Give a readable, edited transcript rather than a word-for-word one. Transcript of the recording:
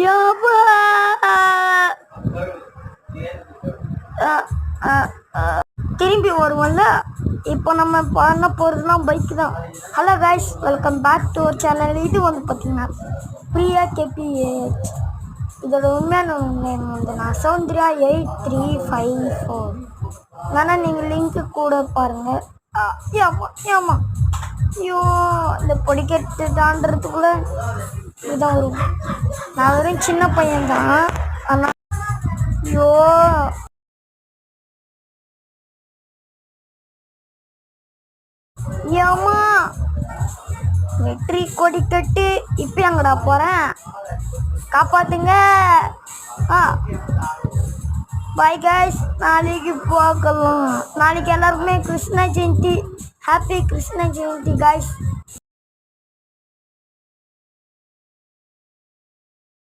யப்பா! திரும்பி வருவோம்ல. இப்போ நம்ம பண்ண போகிறதுனா பைக் தான். Hello guys, welcome back to our channel. இது வந்து பார்த்தீங்கன்னா பிரியா கேபிஏஹெச். இதோட உண்மையான நேம் வந்து நான் சௌந்தர்யா 8354. ஆனால் நீங்கள் லிங்க்கு கூட பாருங்கள். ஏமா ஏமா ஐயோ, இந்த பொடிக்கட்டு தாண்டறதுக்குள்ள இதுதான் வரும். நான் வெறும் சின்ன பையன்தான். ஆனால் ஐயோ ஏமா வெற்றி கொடி கட்டு. இப்போ எங்கடா போகிறேன்? காப்பாத்துங்க. பாய் கைஸ், நாளைக்கு பார்க்கலாம். நாளைக்கு எல்லாருக்குமே கிருஷ்ண ஜெயந்தி. Happy Krishna Jayanti guys.